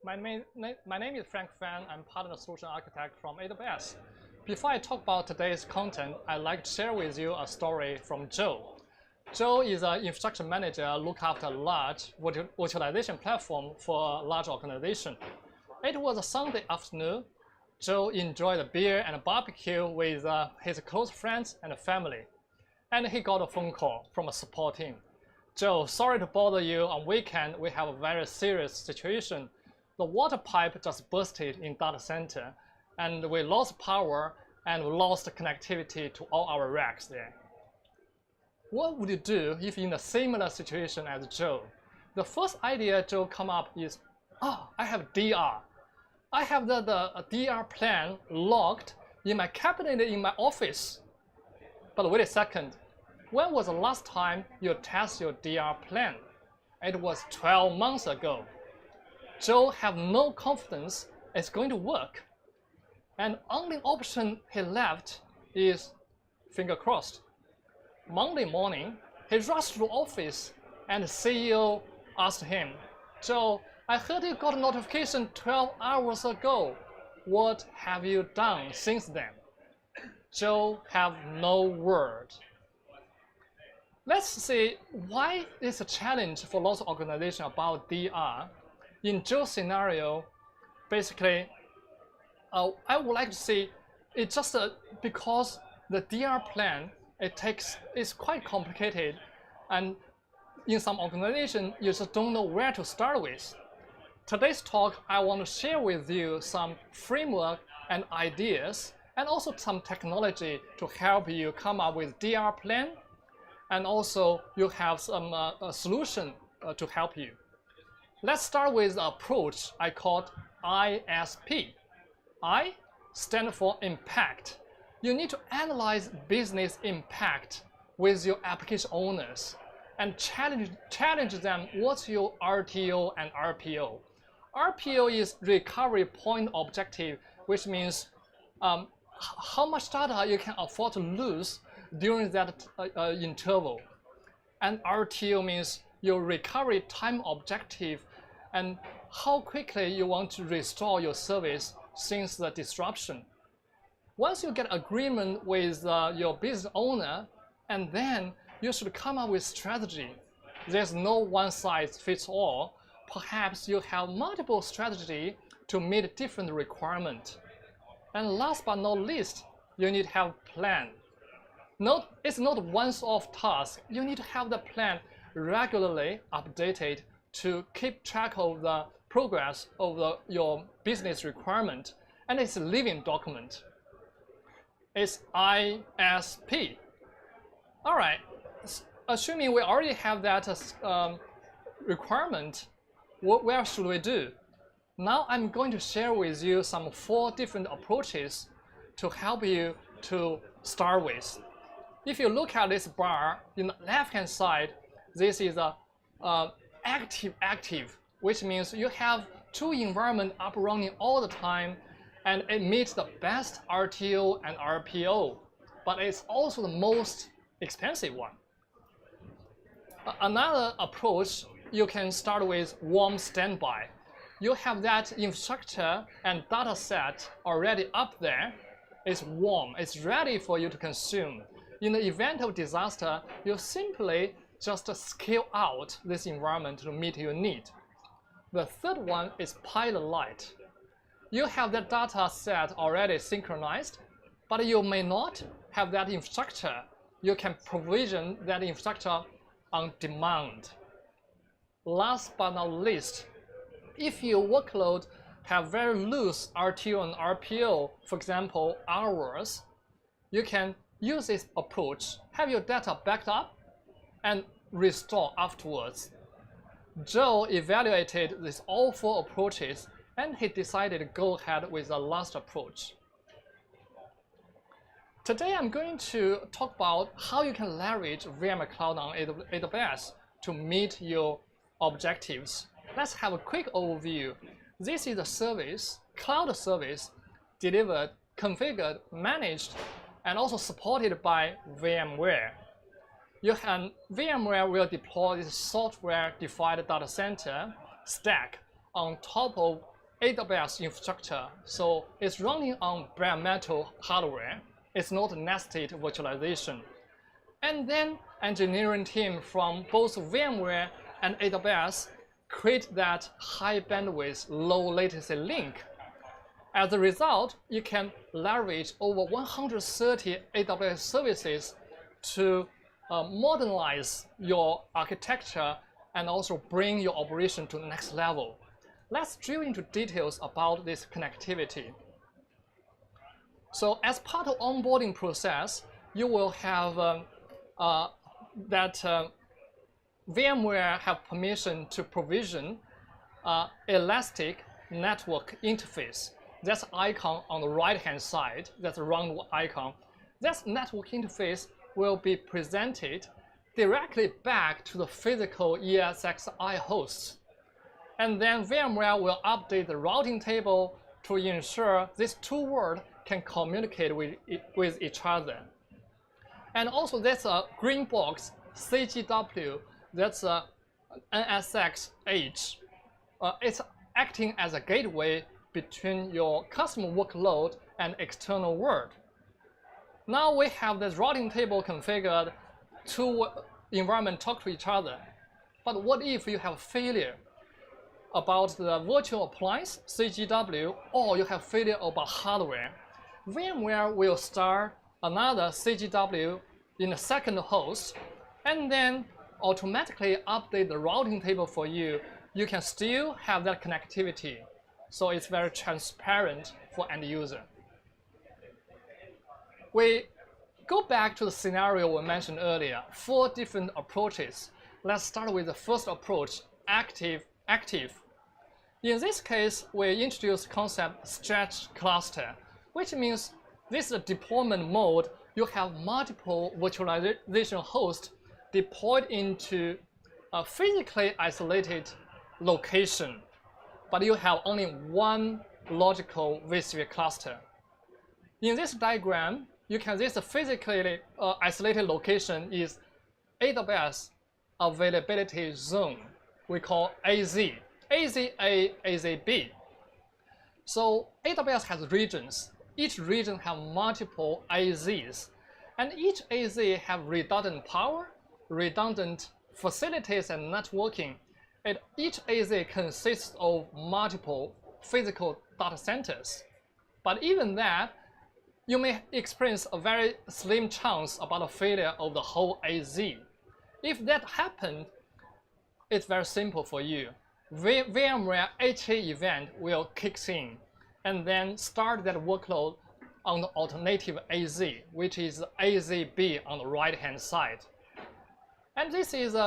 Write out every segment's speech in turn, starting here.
My name is Frank Fan. I'm part of the solution architect from AWS. Before I talk about today's content, I'd like to share with you a story from Joe. Joe is an infrastructure manager look after a large virtualization platform for a large organization. It was a Sunday afternoon. Joe enjoyed a beer and a barbecue with his close friends and family. And he got a phone call from a support team. Joe, sorry to bother you. On weekend, we have a very serious situation. The water pipe just bursted in data center, and we lost power and we lost connectivity to all our racks there. What would you do if in a similar situation as Joe? The first idea Joe come up is, I have DR. I have the DR plan locked in my cabinet in my office. But wait a second. When was the last time you test your DR plan? It was 12 months ago. Joe have no confidence it's going to work. And only option he left is finger crossed. Monday morning, he rushed to the office and the CEO asked him, Joe, I heard you got a notification 12 hours ago. What have you done since then? Joe have no word. Let's see why it's a challenge for lots of organizations about DR. In Joe's scenario, basically, I would like to say it's just because the DR plan it's quite complicated, and in some organizations you just don't know where to start with. Today's talk, I want to share with you some framework and ideas, and also some technology to help you come up with DR plan, and also you have some solution to help you. Let's start with the approach I called ISP. I stand for impact. You need to analyze business impact with your application owners and challenge them what's your RTO and RPO. RPO is recovery point objective, which means how much data you can afford to lose during that interval. And RTO means your recovery time objective and how quickly you want to restore your service since the disruption. Once you get agreement with your business owner, and then you should come up with strategy. There's no one size fits all. Perhaps you have multiple strategies to meet different requirements. And last but not least, you need to have plan. It's not a once-off task. You need to have the plan regularly updated to keep track of the progress of your business requirement, and it's a living document. It's ISP. All right, assuming we already have that requirement, where should we do? Now I'm going to share with you some 4 different approaches to help you to start with. If you look at this bar in the left-hand side, this is a active, which means you have 2 environments up running all the time, and it meets the best RTO and RPO, but it's also the most expensive one. Another approach, you can start with warm standby. You have that infrastructure and data set already up there. It's warm, it's ready for you to consume. In the event of disaster, you simply just scale out this environment to meet your need. The third one is pilot light. You have that data set already synchronized, but you may not have that infrastructure. You can provision that infrastructure on demand. Last but not least, if your workload have very loose RTO and RPO, for example, hours, you can use this approach, have your data backed up, and restore afterwards. Joe evaluated these all 4 approaches, and he decided to go ahead with the last approach. Today I'm going to talk about how you can leverage VMware Cloud on AWS to meet your objectives. Let's have a quick overview. This is a service, cloud service, delivered, configured, managed, and also supported by VMware. VMware will deploy this software-defined data center stack on top of AWS infrastructure, so it's running on bare metal hardware. It's not nested virtualization. And then engineering team from both VMware and AWS create that high bandwidth, low latency link. As a result, you can leverage over 130 AWS services to modernize your architecture and also bring your operation to the next level. Let's drill into details about this connectivity. So as part of onboarding process, you will have VMware have permission to provision elastic network interface. That's icon on the right-hand side, that's a round icon. That network interface will be presented directly back to the physical ESXi hosts. And then VMware will update the routing table to ensure these two worlds can communicate with each other. And also that's a green box, CGW, that's a NSX edge. It's acting as a gateway between your customer workload and external world. Now we have this routing table configured, two environments talk to each other. But what if you have failure about the virtual appliance, CGW, or you have failure about hardware? VMware will start another CGW in the second host, and then automatically update the routing table for you. You can still have that connectivity. So it's very transparent for end user. We go back to the scenario we mentioned earlier, 4 different approaches. Let's start with the first approach, active. In this case, we introduce concept stretched cluster, which means this is a deployment mode. You have multiple virtualization hosts deployed into a physically isolated location, but you have only one logical vSphere cluster. In this diagram, you can see this physically isolated location is AWS availability zone. We call AZ, AZA, AZB. So AWS has regions. Each region has multiple AZs, and each AZ have redundant power, redundant facilities and networking. And each AZ consists of multiple physical data centers. But even that, you may experience a very slim chance about a failure of the whole AZ. If that happened, it's very simple for you. VMware HA event will kick in and then start that workload on the alternative AZ, which is AZB on the right-hand side. And this is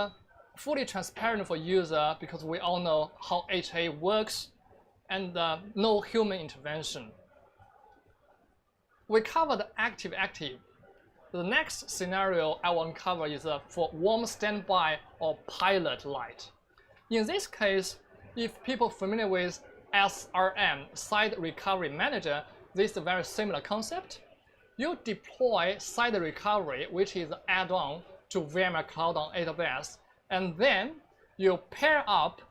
fully transparent for user because we all know how HA works and no human intervention. We covered active. The next scenario I want to cover is for warm standby or pilot light. In this case, if people familiar with SRM, Site Recovery Manager, this is a very similar concept. You deploy Site Recovery, which is an add-on to VMware Cloud on AWS, and then you pair up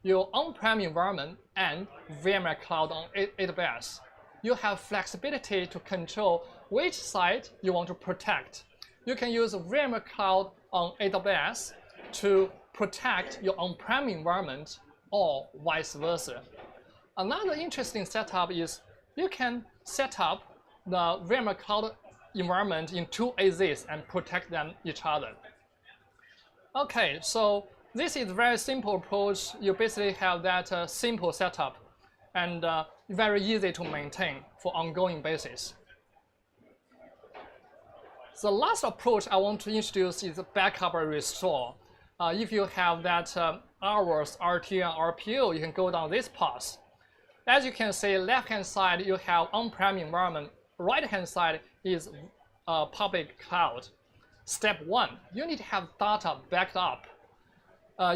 your on-prem environment and VMware Cloud on AWS. You have flexibility to control which site you want to protect. You can use VMware Cloud on AWS to protect your on-prem environment or vice versa. Another interesting setup is you can set up the VMware Cloud environment in 2 AZs and protect them each other. Okay, so this is a very simple approach. You basically have that simple setup and very easy to maintain for ongoing basis. The last approach I want to introduce is backup and restore. If you have that hours, RTO, and RPO, you can go down this path. As you can see, left-hand side, you have on-prem environment. Right-hand side is public cloud. Step 1, you need to have data backed up.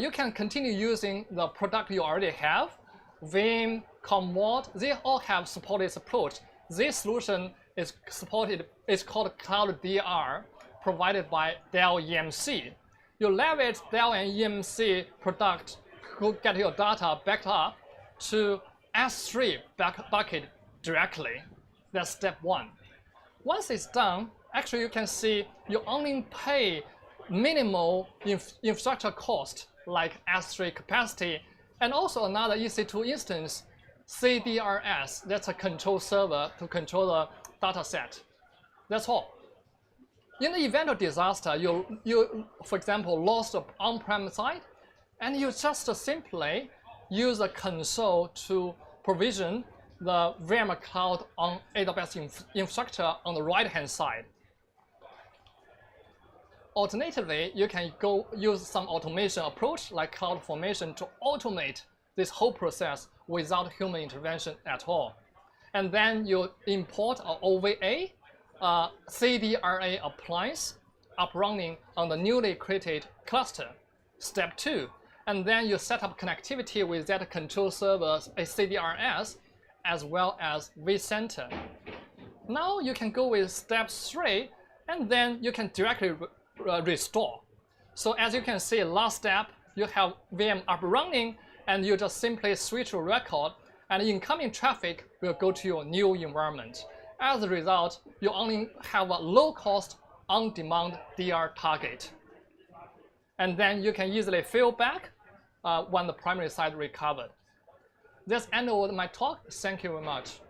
You can continue using the product you already have. Vim, Commvault, they all have supported this approach. This solution is supported, it's called Cloud DR, provided by Dell EMC. You leverage Dell and EMC product to get your data backed up to S3 bucket directly. That's step 1. Once it's done, actually you can see you only pay minimal infrastructure cost like S3 capacity, and also another EC2 instance, CDRS, that's a control server to control the data set. That's all. In the event of disaster, you for example, lost an on-prem site, and you just simply use a console to provision the VMware Cloud on AWS infrastructure on the right-hand side. Alternatively, you can go use some automation approach like CloudFormation to automate this whole process without human intervention at all. And then you import an OVA, CDRA appliance up running on the newly created cluster. Step 2. And then you set up connectivity with that control server, a CDRS, as well as vCenter. Now you can go with step 3, and then you can directly restore. So as you can see, last step, you have VM up running, and you just simply switch to record, and incoming traffic will go to your new environment. As a result, you only have a low-cost, on-demand DR target. And then you can easily fill back when the primary side recovered. That's the end of my talk. Thank you very much.